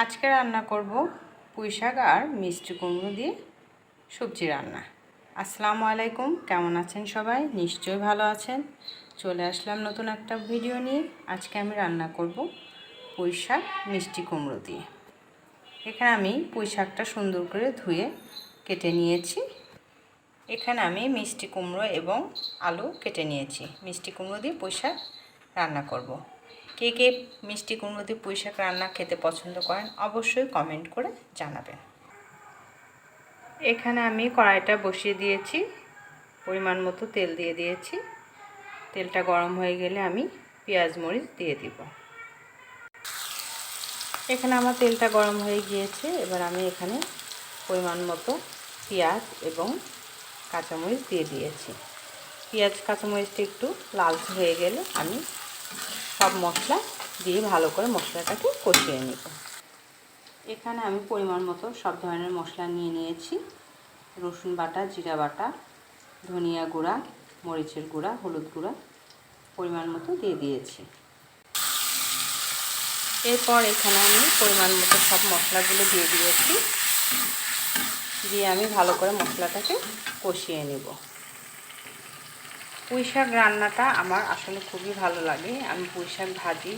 আজকে রান্না করব পুঁই শাক আর মিষ্টি কুমড়ো দিয়ে সবজি রান্না। আসসালামু আলাইকুম, কেমন আছেন সবাই? নিশ্চয়ই ভালো আছেন। চলে আসলাম নতুন একটা ভিডিও নিয়ে। আজকে আমি রান্না করব পুঁই শাক মিষ্টি কুমড়ো দিয়ে। এখানে আমি পুঁই শাকটা সুন্দর করে ধুয়ে কেটে নিয়েছি। এখানে আমি মিষ্টি কুমড়ো এবং আলু কেটে নিয়েছি। মিষ্টি কুমড়ো দিয়ে পুঁই শাক রান্না করব। কে কে মিষ্টি কুমড়ো দিয়ে পুঁই শাক রান্না খেতে পছন্দ করেন অবশ্যই কমেন্ট করে জানাবেন। এখানে আমি কড়াইটা বসিয়ে দিয়েছি, পরিমাণ মতো তেল দিয়ে দিয়েছি। তেলটা গরম হয়ে গেলে আমি পেঁয়াজ মরিচ দিয়ে দিব। এখানে আমার তেলটা গরম হয়ে গিয়েছে। এবার আমি এখানে পরিমাণ মতো পেঁয়াজ এবং কাঁচামরিচ দিয়ে দিয়েছি। পেঁয়াজ কাঁচামরিচটা একটু লালচে হয়ে গেলে আমি সব মশলা দিয়ে ভালো করে মশলাটাকে কষিয়ে নেব। এখানে আমি পরিমাণ মতো সব ধরনের মশলা নিয়ে নিয়েছি। রসুন বাটা, জিরা বাটা, ধনিয়া গুঁড়া, মরিচের গুঁড়া, হলুদ গুঁড়া পরিমাণ মতো দিয়ে দিয়েছি। এরপর এখানে আমি পরিমাণ মতো সব মশলাগুলো দিয়ে দিয়েছি। দিয়ে আমি ভালো করে মশলাটাকে কষিয়ে নেব। পুঁই শাক রান্নাটা আমার আসলে খুবই ভালো লাগে। আমি পুঁই শাক ভাজি,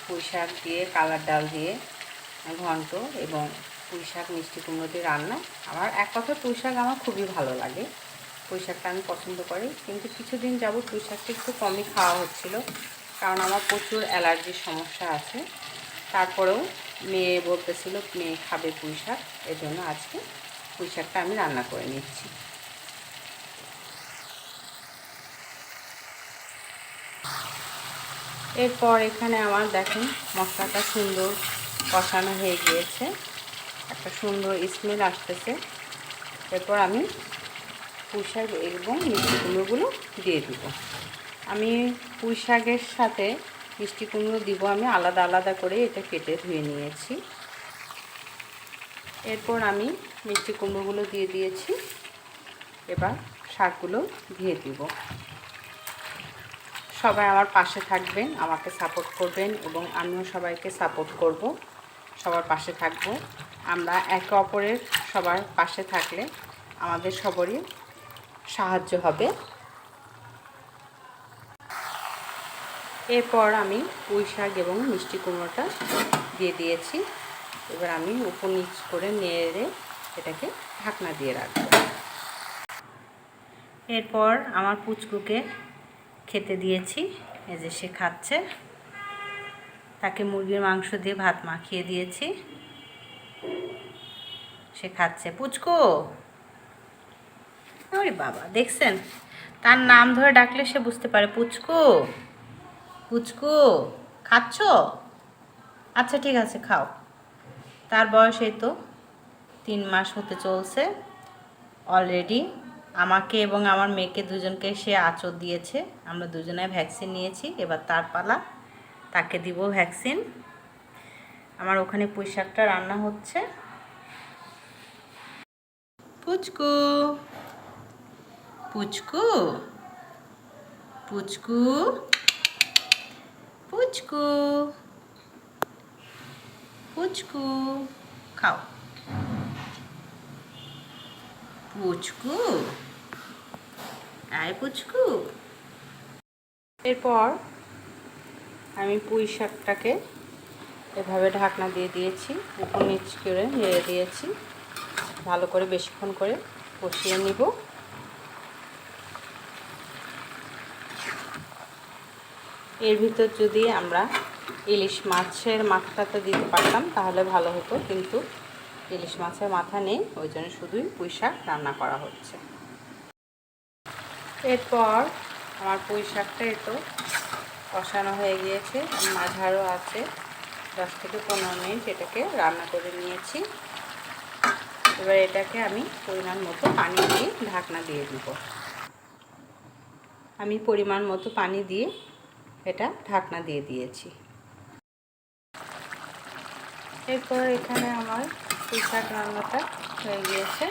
পুঁই শাক দিয়ে কালার ডাল দিয়ে ঘন্ট এবং পুঁই শাক মিষ্টি কুমড়ো দিয়ে রান্না, আমার এক কথা পুঁই শাক আমার খুবই ভালো লাগে। পুঁই শাকটা আমি পছন্দ করি, কিন্তু কিছুদিন যাবত পুঁই শাকটা একটু কমই খাওয়া হচ্ছিল, কারণ আমার প্রচুর অ্যালার্জির সমস্যা আছে। তারপরেও মেয়ে বলতেছিল মেয়ে খাবে পুঁই শাক, এজন্য আজকে পুঁই শাকটা আমি রান্না করে নিচ্ছি। এরপর এখানে আমার দেখেন মশলাটা সুন্দর কষানো হয়ে গিয়েছে, একটা সুন্দর স্মেল আসতেছে। এরপর আমি পুঁই শাক এবং মিষ্টি কুমড়োগুলো দিয়ে দিব। আমি পুঁই শাকের সাথে মিষ্টি কুমড়ো দিব আমি আলাদা আলাদা করে এটা কেটে ধুয়ে নিয়েছি। এরপর আমি মিষ্টি কুমড়োগুলো দিয়ে দিয়েছি। এবার শাকগুলো দিয়ে দিব। সবাই আমার পাশে থাকবেন, আমাকে সাপোর্ট করবেন এবং আমিও সবাইকে সাপোর্ট করব, সবার পাশে থাকব। আমরা একে অপরের সবার পাশে থাকলে আমাদের সবারই সাহায্য হবে। এরপর আমি পুঁই শাক এবং মিষ্টি কুমড়োটা দিয়ে দিয়েছি। এবার আমি উপর নিচ করে নেড়ে এটাকে ঢাকনা দিয়ে রাখব। এরপর আমার পুচকুকে খেতে দিয়েছি, এই যে সে খাচ্ছে। তাকে মুরগির মাংস দিয়ে ভাত মাখিয়ে দিয়েছি, সে খাচ্ছে। পুচকু, ওরে বাবা, দেখছেন তার নাম ধরে ডাকলে সে বুঝতে পারে। পুচকু, পুচকু খাচ্ছ? আচ্ছা ঠিক আছে, খাও। তার বয়স এই তো 3 মাস হতে চলছে অলরেডি। আমাকে এবং আমার মেয়েকে দুজনকে সে আঁচড় দিয়েছে। আমরা দুজনে ভ্যাকসিন নিয়েছি, এবার তার পালা, তাকে দিব ভ্যাকসিন। আমার ওখানে পুঁই শাকটা রান্না হচ্ছে। পুচকু, পুচকু, পুচকু, পুচকু, পুচকু খাও। পুচকু, আয় পুচকু। এরপর আমি পুঁই শাকটাকে এভাবে ঢাকনা দিয়ে দিয়েছি, উপর নিচ করে নেড়ে দিয়েছি। ভালো করে বেশিক্ষণ করে কষিয়ে নিব। এর ভিতর যদি আমরা ইলিশ মাছের মাথাটা দিতে পারতাম তাহলে ভালো হতো, কিন্তু ইলিশ মাছের মাথা নেই, ওই জন্য শুধুই পুঁই শাক রান্না করা হচ্ছে। এরপর আমার পুঁই শাকটা একটু কষানো হয়ে গিয়েছে, মাঝারও আছে। 10 থেকে 15 মিনিট এটাকে রান্না করে নিয়েছি। এবার এটাকে আমি পরিমাণ মতো পানি দিয়ে ঢাকনা দিয়ে দিব। আমি পরিমাণ মতো পানি দিয়ে এটা ঢাকনা দিয়ে দিয়েছি। এরপর এখানে আমার পুঁই শাক রান্নাটা হয়ে গিয়েছে।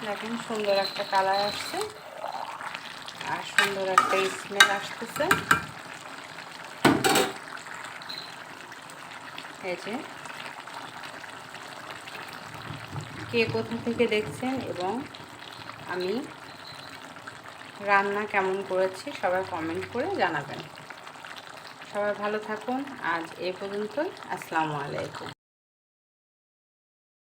দেখেন সুন্দর একটা কালার আসছে আর সুন্দর একটা স্মেল আসতেছে। এই যে কে কোথা থেকে দেখছেন এবং আমি রান্না কেমন করেছি সবাই কমেন্ট করে জানাবেন। সবাই ভালো থাকুন। আজ এই পর্যন্তই। আসসালামু আলাইকুম।